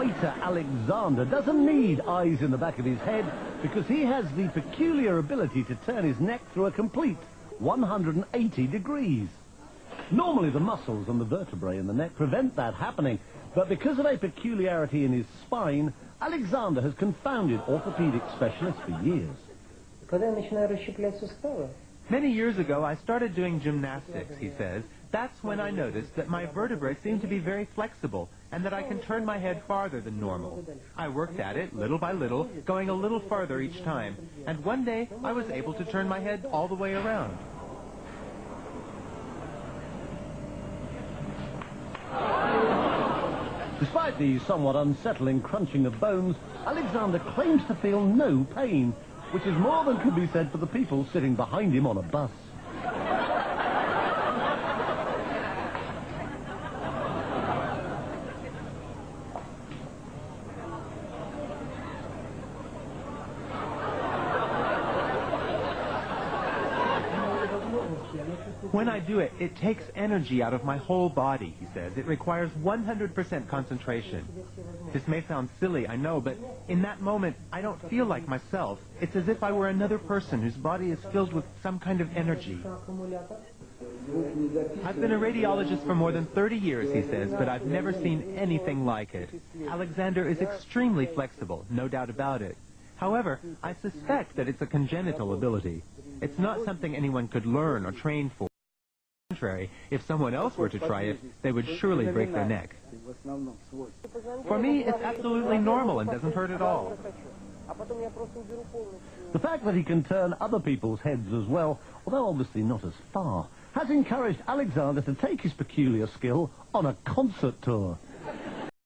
waiter Alexander doesn't need eyes in the back of his head because he has the peculiar ability to turn his neck through a complete 180 degrees. Normally the muscles and the vertebrae in the neck prevent that happening, but because of a peculiarity in his spine, Alexander has confounded orthopedic specialists for years. Many years ago, I started doing gymnastics, he says. That's when I noticed that my vertebrae seem to be very flexible and that I can turn my head farther than normal. I worked at it little by little, going a little farther each time, and one day I was able to turn my head all the way around. Despite the somewhat unsettling crunching of bones, Alexander claims to feel no pain, which is more than can be said for the people sitting behind him on a bus. When I do it, it takes energy out of my whole body, he says. It requires 100% concentration. This may sound silly, I know, but in that moment, I don't feel like myself. It's as if I were another person whose body is filled with some kind of energy. I've been a radiologist for more than 30 years, he says, but I've never seen anything like it. Alexander is extremely flexible, no doubt about it. However, I suspect that it's a congenital ability. It's not something anyone could learn or train for. On the contrary, if someone else were to try it, they would surely break their neck. For me, it's absolutely normal and doesn't hurt at all. The fact that he can turn other people's heads as well, although obviously not as far, has encouraged Alexander to take his peculiar skill on a concert tour.